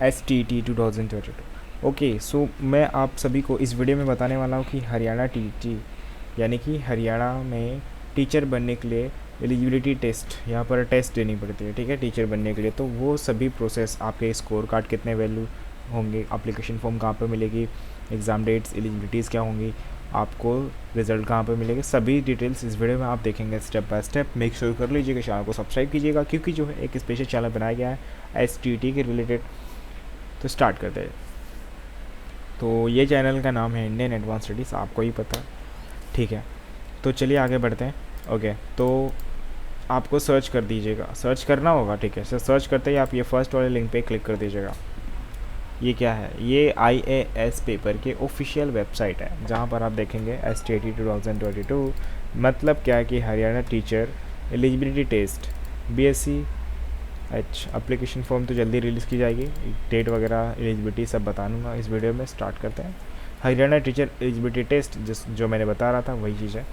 STT 2022। Okay, सो मैं आप सभी को इस वीडियो में बताने वाला हूँ कि हरियाणा टीटी यानी कि हरियाणा में टीचर बनने के लिए एलिजिबिलिटी टेस्ट, यहाँ पर टेस्ट देनी पड़ती है, ठीक है, टीचर बनने के लिए। तो वो सभी प्रोसेस, आपके स्कोर कार्ड कितने वैल्यू होंगे, एप्लीकेशन फॉर्म कहाँ पर मिलेगी, एग्ज़ाम डेट्स, एलिजिबिलिटीज़ क्या होंगी, आपको रिजल्ट कहाँ पर मिलेगा, सभी डिटेल्स इस वीडियो में आप देखेंगे step by step. Make sure कर लीजिएगा चैनल को सब्सक्राइब कीजिएगा, क्योंकि जो है एक स्पेशल चैनल बनाया गया है STT के रिलेटेड। तो स्टार्ट करते हैं। तो ये चैनल का नाम है इंडियन एडवांस स्टडीज़, आपको ही पता, ठीक है। तो चलिए आगे बढ़ते हैं। ओके, तो आपको सर्च कर दीजिएगा, सर्च करना होगा, ठीक है। सर्च करते ही आप ये फर्स्ट वाले लिंक पे क्लिक कर दीजिएगा। ये क्या है, ये IAS पेपर के ऑफिशियल वेबसाइट है, जहाँ पर आप देखेंगे STT 2022 मतलब क्या है कि Haryana teacher eligibility test BSc application form तो जल्दी रिलीज़ की जाएगी, डेट वगैरह एलिजिबिलिटी सब बता दूँगा इस वीडियो में। स्टार्ट करते हैं। हरियाणा टीचर एलिजिबिलिटी टेस्ट जो मैंने बता रहा था वही चीज़ है।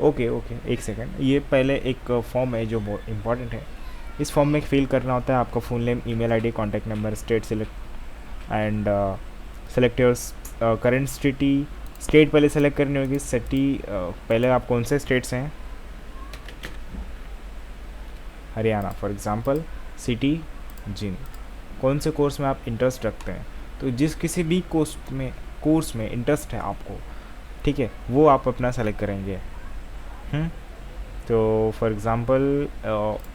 ओके, एक सेकेंड, ये पहले एक फॉर्म है जो बहुत इंपॉर्टेंट है। इस फॉर्म में फिल करना होता है आपका full name, email ID, contact number, state select and select your current city. State पहले सेलेक्ट करनी होगी, सिटी पहले आप कौन से स्टेट से हैं। हरियाणा फॉर एग्ज़ाम्पल, सिटी जिन, कौन से कोर्स में आप इंटरेस्ट रखते हैं। तो जिस किसी भी कोर्स में इंटरेस्ट है आपको, ठीक है, वो आप अपना सेलेक्ट करेंगे। तो फॉर एग्ज़ाम्पल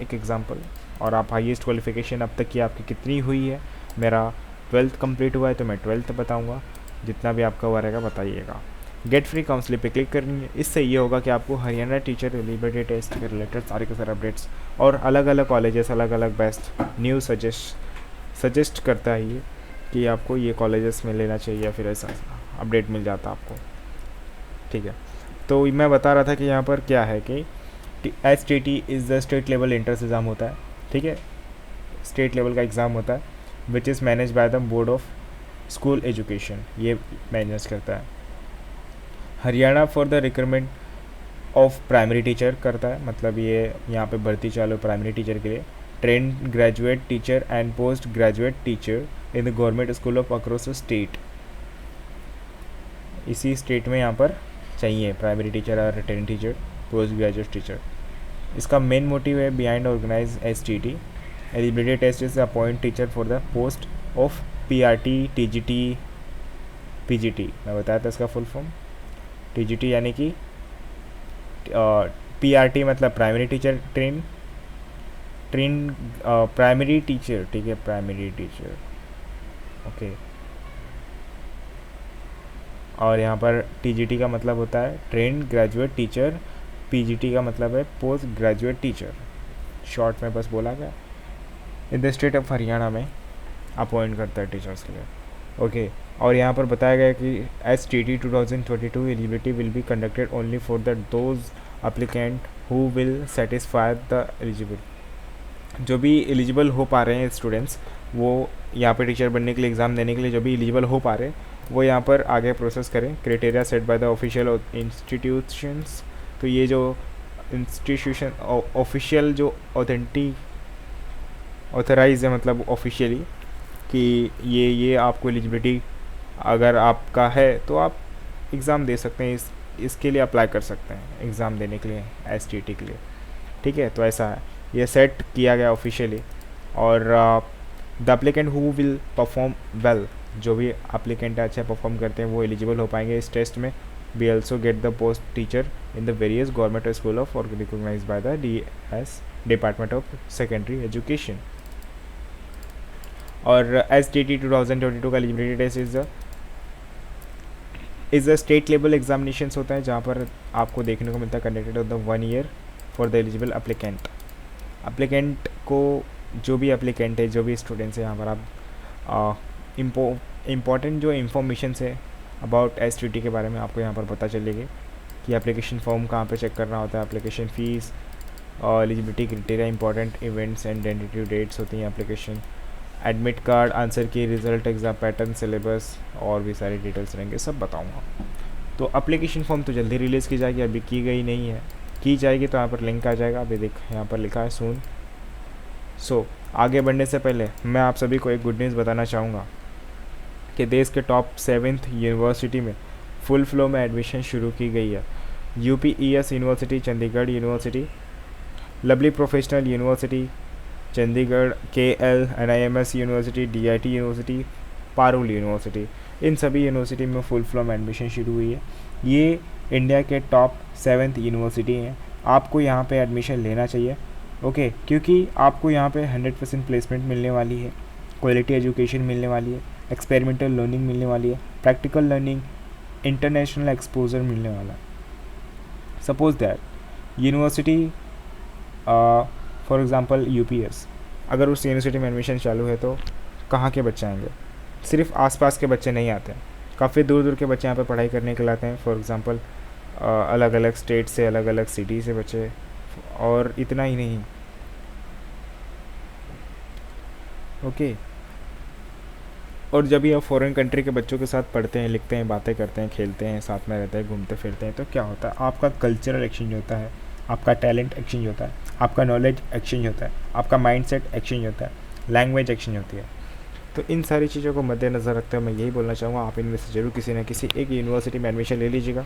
एक एग्ज़ाम्पल, और आप हाईएस्ट क्वालिफ़िकेशन अब तक की आपकी कितनी हुई है। मेरा 12th कंप्लीट हुआ है तो मैं 12th बताऊंगा, जितना भी आपका हुआ रहेगा बताइएगा। गेट फ्री काउंसलिंग पे क्लिक करनी है। इससे ये होगा कि आपको हरियाणा टीचर एलिजिबिलिटी टेस्ट के रिलेटेड सारे के सारे अपडेट्स और अलग अलग कॉलेजेस, अलग अलग बेस्ट न्यू सजेस्ट करता है ये कि आपको ये कॉलेजेस में लेना चाहिए, या फिर ऐसा अपडेट मिल जाता आपको, ठीक है। तो मैं बता रहा था कि यहाँ पर क्या है कि STT is the state level entrance exam होता है, ठीक है, स्टेट लेवल का एग्ज़ाम होता है, which is manage by the board of school education, ये मैनेज करता है। Haryana for the recruitment of primary teacher करता है, मतलब ये यहाँ पे भर्ती चालू प्राइमरी टीचर के लिए। Train graduate teacher and post graduate teacher in the government school of across the state, इसी स्टेट में यहाँ पर चाहिए प्राइमरी टीचर और train teacher, post graduate teacher. इसका मेन मोटिव है behind organise STT eligibility test is appoint teacher for the post of PRT TGT PGT। मैं बताया था इसका फुल फॉर्म। TGT यानी कि PRT मतलब primary teacher, train primary teacher, ठीक है, प्राइमरी टीचर, ओके। और यहाँ पर TGT का मतलब होता है ट्रेन ग्रेजुएट टीचर, PGT का मतलब है पोस्ट ग्रेजुएट टीचर, शॉर्ट में बस बोला गया। In the state of Haryana में अपॉइंट करता है टीचर्स के लिए, ओके। और यहाँ पर बताया गया कि STT 2022 eligibility will be conducted only for the those applicant who will satisfy the eligible. जो भी एलिजिबल हो पा रहे हैं स्टूडेंट्स, वो यहाँ पे टीचर बनने के लिए, एग्ज़ाम देने के लिए जो भी एलिजिबल हो पा रहे हैं, वो यहाँ पर आगे प्रोसेस करें। Criteria set by the official institutions. तो ये जो इंस्टीट्यूशन ऑफिशियल जो ऑथराइज है, मतलब ऑफिशियली कि ये आपको एलिजिबिलिटी अगर आपका है तो आप एग्ज़ाम दे सकते हैं, इसके लिए अप्लाई कर सकते हैं एग्ज़ाम देने के लिए STT के लिए, ठीक है। तो ऐसा है, ये सेट किया गया ऑफिशियली। और the applicant who will perform well, जो भी एप्लीकेंट अच्छा परफॉर्म करते हैं वो एलिजिबल हो पाएंगे इस टेस्ट में। We also get the post teacher in the various government school of or recognise by the DS department of secondary education. और STT 2022 का eligibility test is a state level examination होता है, जहाँ पर आपको देखने को मिलता है conducted of the 1 year for the eligible applicant को, जो भी एप्लीकेंट है, जो भी स्टूडेंट्स है, यहाँ पर आप इम्पॉर्टेंट जो इन्फॉर्मेशन है अबाउट STT के बारे में आपको यहाँ पर पता चलेगी कि एप्लीकेशन फॉर्म कहाँ पे चेक करना होता है, एप्लीकेशन फ़ीस और eligibility criteria, important events and tentative dates होती हैं, application admit card, answer key, result, exam pattern, syllabus और भी सारी डिटेल्स रहेंगे, सब बताऊंगा। तो एप्लीकेशन फॉर्म तो जल्दी रिलीज़ की जाएगी, अभी की गई नहीं है, की जाएगी तो यहाँ पर लिंक आ जाएगा। अभी देख यहाँ पर लिखा है सून, आगे बढ़ने से पहले मैं आप सभी को एक गुड न्यूज़ बताना चाहूँगा कि देश के टॉप 7th यूनिवर्सिटी में फुल फ्लो में एडमिशन शुरू की गई है। UPES university, Chandigarh university, lovely professional university Chandigarh, KL NIMS university, DIT university, Parul university, इन सभी यूनिवर्सिटी में फुल फ्लो में एडमिशन शुरू हुई है। ये इंडिया के टॉप 7th यूनिवर्सिटी हैं। आपको यहाँ पे एडमिशन लेना चाहिए, ओके, क्योंकि आपको यहाँ पे 100% प्लेसमेंट मिलने वाली है, क्वालिटी एजुकेशन मिलने वाली है, एक्सपेरिमेंटल लर्निंग मिलने वाली है, प्रैक्टिकल लर्निंग, इंटरनेशनल एक्सपोजर मिलने वाला है। Suppose that university for example UPS, अगर उस यूनिवर्सिटी में एडमिशन चालू है तो कहाँ के बच्चे आएंगे? सिर्फ आसपास के बच्चे नहीं आते हैं, काफ़ी दूर दूर के बच्चे यहाँ पे पढ़ाई करने के लिए आते हैं। फॉर एग्ज़ाम्पल अलग अलग स्टेट से, अलग अलग सिटी से बच्चे, और इतना ही नहीं, ओके। और जब ये फॉरेन कंट्री के बच्चों के साथ पढ़ते हैं, लिखते हैं, बातें करते हैं, खेलते हैं, साथ में रहते हैं, घूमते फिरते हैं, तो क्या होता है? आपका कल्चरल एक्सचेंज होता है, आपका टैलेंट एक्सचेंज होता है, आपका नॉलेज एक्सचेंज होता है, आपका माइंडसेट एक्सचेंज होता है, लैंग्वेज एक्सचेंज होती है। तो इन सारी चीज़ों को मद्देनज़र रखते हुए मैं यही बोलना चाहूँगा, आप इनमें से ज़रूर किसी न किसी एक यूनिवर्सिटी में एडमिशन ले लीजिएगा,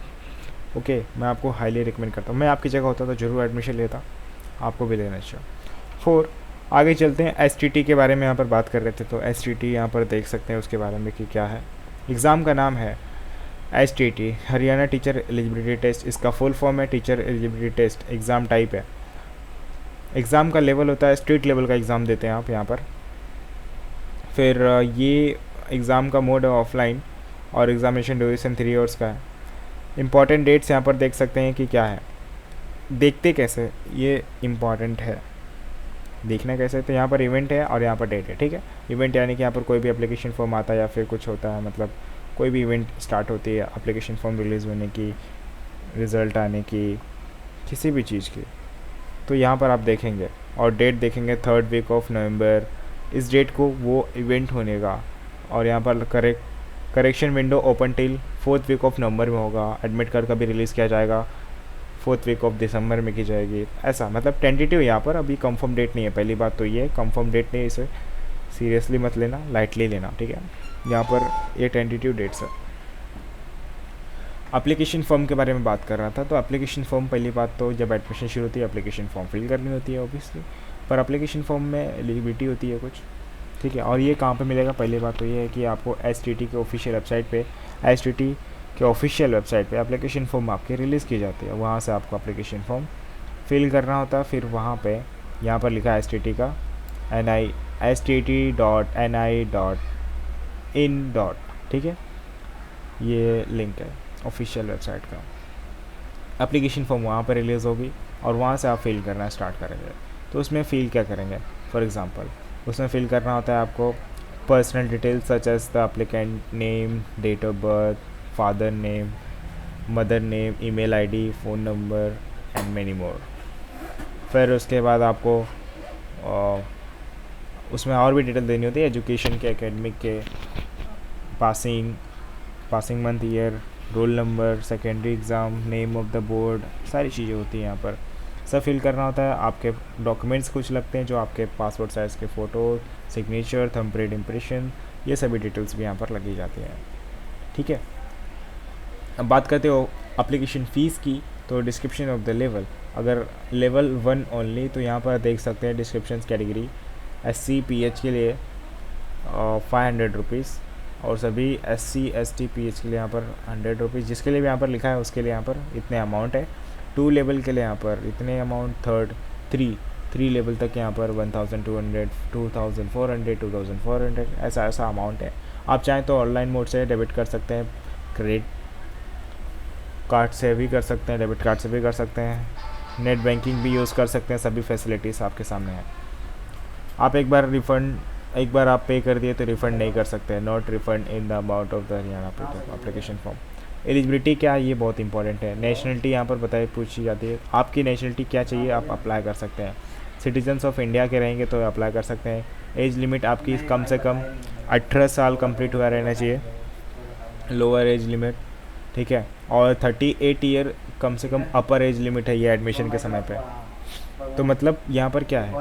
ओके। मैं आपको हाईली रिकमेंड करता हूँ, मैं आपकी जगह होता तो ज़रूर एडमिशन लेता, आपको भी लेना चाहिए। 4 आगे चलते हैं, STT के बारे में यहाँ पर बात कर रहे थे, तो STT यहाँ पर देख सकते हैं उसके बारे में कि क्या है। एग्ज़ाम का नाम है STT, Haryana teacher eligibility test. इसका फुल फॉर्म है teacher eligibility test. Exam type है, एग्ज़ाम का लेवल होता है स्टेट लेवल का एग्ज़ाम देते हैं आप यहाँ पर। फिर ये एग्ज़ाम का मोड है ऑफलाइन, और एग्ज़ामिनेशन ड्यूरेशन 3 आवर्स का है। इम्पॉर्टेंट डेट्स यहाँ पर देख सकते हैं कि क्या है। देखते कैसे, ये इम्पॉर्टेंट है, देखना कैसे, तो यहाँ पर इवेंट है और यहाँ पर डेट है, ठीक है। इवेंट यानी कि यहाँ पर कोई भी एप्लीकेशन फॉर्म आता है या फिर कुछ होता है, मतलब कोई भी इवेंट स्टार्ट होती है, एप्लीकेशन फॉर्म रिलीज़ होने की, रिज़ल्ट आने की, किसी भी चीज़ की, तो यहाँ पर आप देखेंगे। और डेट देखेंगे 3rd वीक ऑफ नवंबर, इस डेट को वो इवेंट होने का। और यहाँ पर correction window open till 4th week of November में होगा। एडमिट कार्ड का भी रिलीज़ किया जाएगा 4th वीक ऑफ दिसंबर में की जाएगी। ऐसा मतलब टेंटेटिव, यहाँ पर अभी कंफर्म डेट नहीं है। पहली बात तो ये कंफर्म डेट नहीं है, इसे सीरियसली मत लेना, लाइटली लेना, ठीक है। यहाँ पर ये टेंटेटिव डेट्स है। एप्लीकेशन फॉर्म के बारे में बात कर रहा था, तो एप्लीकेशन फॉर्म, पहली बात तो जब एडमिशन शुरू होती है एप्लीकेशन फॉर्म फिल करनी होती है ऑब्वियसली, पर एप्लीकेशन फॉर्म में एलिजिबिलिटी होती है कुछ, ठीक है। और ये कहाँ पे मिलेगा? पहली बात तो ये है कि आपको STT के ऑफिशियल वेबसाइट पे, STT के ऑफिशियल वेबसाइट पे एप्लीकेशन फॉर्म आपके रिलीज़ की जाती है, वहाँ से आपको एप्लीकेशन फॉर्म फिल करना होता है। फिर वहाँ पे यहाँ पर लिखा है STT का stt.ni.in. ठीक है, ये लिंक है ऑफिशियल वेबसाइट का। एप्लीकेशन फॉर्म वहाँ पर रिलीज़ होगी और वहाँ से आप फिल करना स्टार्ट करेंगे। तो उसमें फिल क्या करेंगे? फॉर एग्ज़ाम्पल उसमें फिल करना होता है आपको personal details such as the applicant name, date of birth, father name, mother name, email ID, phone number and many more. फिर उसके बाद आपको उसमें और भी डिटेल देनी होती है, एजुकेशन के, एकेडमिक के, passing month, year, roll number, secondary exam, name of the board, सारी चीज़ें होती हैं यहाँ पर। सब फिल करना होता है। आपके डॉक्यूमेंट्स कुछ लगते हैं, जो आपके पासपोर्ट साइज़ के फ़ोटो, सिग्नेचर, थंबप्रिंट, इम्प्रेशन, ये सभी डिटेल्स भी यहाँ पर लगी जाती हैं, ठीक है। अब बात करते हो एप्लीकेशन फ़ीस की, तो डिस्क्रिप्शन ऑफ द लेवल, अगर लेवल 1 ओनली, तो यहाँ पर देख सकते हैं डिस्क्रिप्शन कैटेगरी SC PH के लिए 500 रुपीज़, और सभी SC ST PH के लिए यहाँ पर 100 रुपीज़। जिसके लिए भी यहाँ पर लिखा है उसके लिए यहाँ पर इतने अमाउंट है। 2 लेवल के लिए यहाँ पर इतने अमाउंट, 3 लेवल तक यहाँ पर 1200, 2400, 2400, ऐसा अमाउंट है। आप चाहें तो ऑनलाइन मोड से डेबिट कर सकते हैं, क्रेडिट कार्ड से भी कर सकते हैं, डेबिट कार्ड से भी कर सकते हैं, नेट बैंकिंग भी यूज़ कर सकते हैं। सभी फैसिलिटीज़ आपके सामने हैं। आप एक बार आप पे कर दिए तो रिफ़ंड नहीं कर सकते, not refund in the amount of the Haryana application form. Eligibility क्या है, ये बहुत इंपॉर्टेंट है। नेशनलिटी यहाँ पर पूछी जाती है, आपकी नेशनलिटी क्या चाहिए, आप अप्लाई कर सकते हैं। सिटीजन्स ऑफ इंडिया के रहेंगे तो अप्लाई कर सकते हैं। एज लिमिट आपकी कम से कम 18 साल कंप्लीट हुआ रहना चाहिए, लोअर एज लिमिट, ठीक है। और 38 ईयर कम से कम अपर एज लिमिट है ये एडमिशन के समय पे। तो मतलब यहाँ पर क्या है,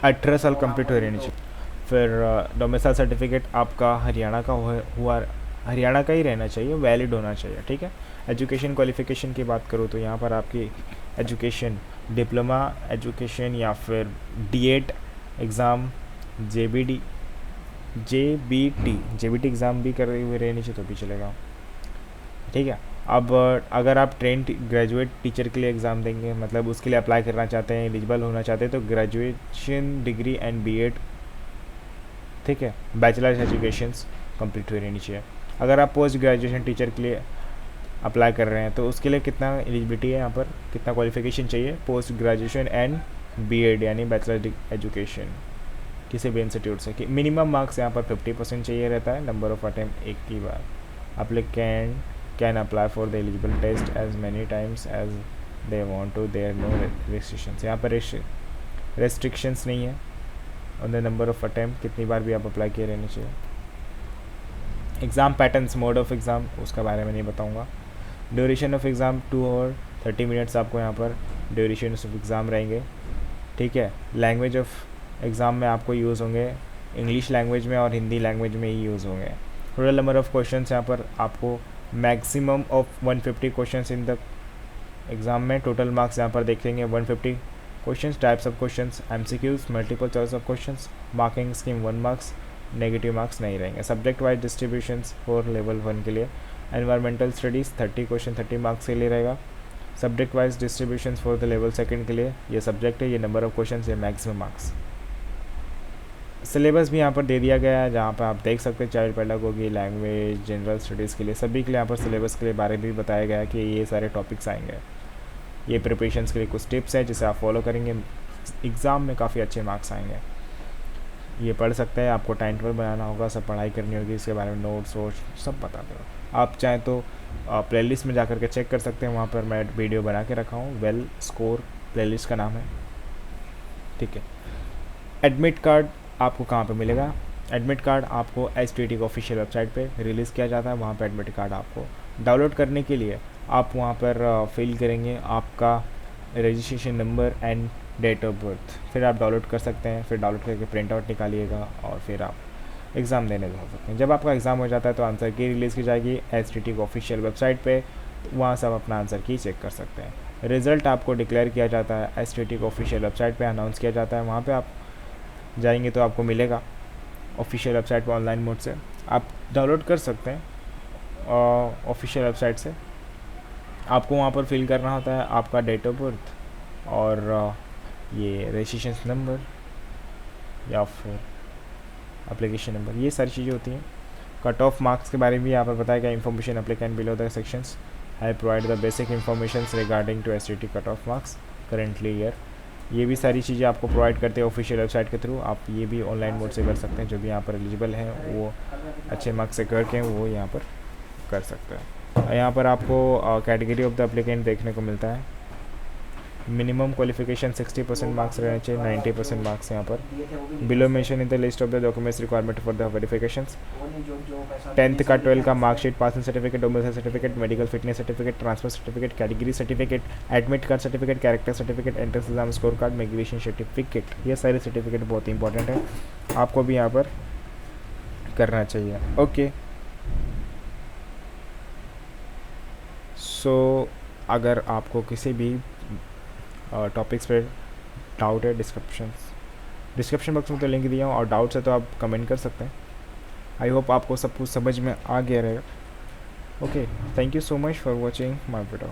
18 साल कंप्लीट हो रहनी चाहिए। फिर डोमिसाइल सर्टिफिकेट आपका हरियाणा का हुआ हरियाणा का ही रहना चाहिए, वैलिड होना चाहिए, ठीक है। एजुकेशन क्वालिफ़िकेशन की बात करूँ तो यहाँ पर आपकी एजुकेशन डिप्लोमा एजुकेशन या फिर डीएड एग्ज़ाम, जेबीटी एग्ज़ाम भी कर हुए रहनी चाहिए तो भी चलेगा, ठीक है। अब अगर आप ट्रेन ग्रेजुएट टीचर के लिए एग्ज़ाम देंगे, मतलब उसके लिए अप्लाई करना चाहते हैं, एलिजिबल होना चाहते हैं, तो ग्रेजुएशन डिग्री एंड बीएड, ठीक है, बैचलर एजुकेशंस कंप्लीट हुई रहनी चाहिए। अगर आप पोस्ट ग्रेजुएशन टीचर के लिए अप्लाई कर रहे हैं तो उसके लिए कितना एलिजिबिलिटी है, यहाँ पर कितना क्वालिफिकेशन चाहिए, पोस्ट ग्रेजुएशन एंड बीएड यानी बैचलर एजुकेशन किसी भी इंस्टीट्यूट से, कि मिनिमम मार्क्स यहाँ पर 50% चाहिए रहता है। नंबर ऑफ अटैम्प्ट एक ही बार। Applicant can apply for the eligible test as many times as they want to, there no restrictions. यहाँ पर रेस्ट्रिक्शंस नहीं है। On the number of attempt कितनी बार भी आप अप्लाई किए रहने चाहिए। Exam patterns, mode of exam उसका बारे में नहीं बताऊँगा। ड्यूरेशन ऑफ एग्ज़ाम 2 और 30 मिनट्स आपको यहाँ पर ड्यूरेशन ऑफ एग्ज़ाम रहेंगे, ठीक है। लैंग्वेज ऑफ एग्ज़ाम में आपको यूज़ होंगे इंग्लिश लैंग्वेज में और हिंदी लैंग्वेज में ही यूज़ होंगे। टोटल नंबर ऑफ क्वेश्चंस यहाँ पर आपको maximum of 150 questions in the exam में। टोटल मार्क्स यहाँ पर देखेंगे 150 questions. Types of questions MCQs, multiple choice of questions, marking scheme 1 marks, negative marks नहीं रहेंगे। Subject wise distributions for level 1 के लिए एनवायरमेंटल स्टडीज़ 30 क्वेश्चन 30 मार्क्स के लिए रहेगा। Subject wise distributions for the level 2 के लिए ये सब्जेक्ट है, ये नंबर ऑफ क्वेश्चन, ये मैक्सिमम मार्क्स। सिलेबस भी यहाँ पर दे दिया गया है, जहाँ पर आप देख सकते हैं child pedagogy, language, general studies के लिए सभी के लिए यहाँ पर सिलेबस के लिए बारे में भी बताया गया है कि ये सारे टॉपिक्स आएंगे। ये प्रिपरेशंस के लिए कुछ टिप्स हैं जिसे आप फॉलो करेंगे, एग्ज़ाम में काफ़ी अच्छे मार्क्स आएंगे। ये पढ़ सकते हैं, आपको टाइम टेबल बनाना होगा, सब पढ़ाई करनी होगी, इसके बारे में नोट्स वोट्स सब बता दो। आप चाहें तो प्लेलिस्ट में जा कर के चेक कर सकते हैं, वहाँ पर मैं वीडियो बना के रखा हूँ, वेल स्कोर प्लेलिस्ट का नाम है, ठीक है। एडमिट कार्ड आपको कहाँ पे मिलेगा? एडमिट कार्ड आपको STT की ऑफिशियल वेबसाइट पे रिलीज़ किया जाता है। वहाँ पे एडमिट कार्ड आपको डाउनलोड करने के लिए आप वहाँ पर फिल करेंगे आपका registration number and date of birth, फिर आप डाउनलोड कर सकते हैं। फिर डाउनलोड करके प्रिंट आउट निकालिएगा और फिर आप एग्ज़ाम देने जा सकते हैं। जब आपका एग्ज़ाम हो जाता है तो आंसर की रिलीज़ की जाएगी STT की ऑफिशियल वेबसाइट पे, वहाँ से आप अपना आंसर की चेक कर सकते हैं। रिज़ल्ट आपको डिक्लेयर किया जाता है STT की ऑफिशियल वेबसाइट पे अनाउंस किया जाता है, वहाँ पे आप जाएंगे तो आपको मिलेगा ऑफिशियल वेबसाइट पर ऑनलाइन मोड से आप डाउनलोड कर सकते हैं ऑफिशियल वेबसाइट से। आपको वहाँ पर फिल करना होता है आपका डेट ऑफ बर्थ और ये रजिस्ट्रेशन नंबर या फिर एप्लीकेशन नंबर, ये सारी चीज़ें होती हैं। कट ऑफ मार्क्स के बारे में भी यहाँ पर बताया गया। Information applicant below the sections है provide the basic information regarding to STT cut off marks currently year. ये भी सारी चीज़ें आपको प्रोवाइड करते हैं ऑफिशियल वेबसाइट के थ्रू। आप ये भी ऑनलाइन मोड से कर सकते हैं, जो भी यहाँ पर एलिजिबल हैं वो अच्छे मार्क्स से करके वो यहाँ पर कर सकते हैं। यहाँ पर आपको कैटेगरी ऑफ द एप्लीकेंट देखने को मिलता है। मिनिमम क्वालिफिकेशन 60% मार्क्स रहने चाहिए, 90% मार्क्स यहाँ पर। Below mention in the list of the documents requirement for the verifications. 10th का 12 का marksheet, passing certificate, domicile certificate, medical fitness certificate, transfer certificate, category certificate, admit card certificate, character certificate, entrance exam score card, migration certificate, ये सारे certificate बहुत important है, आपको भी यहाँ पर करना चाहिए। ओके, सो अगर आपको किसी भी टॉपिक्स पे डाउट है, डिस्क्रिप्शन बॉक्स में तो लिंक दिया हूँ, और डाउट्स है तो आप कमेंट कर सकते हैं। आई होप आपको सब कुछ समझ में आ गया रहेगा। Okay, thank you so much for watching my video.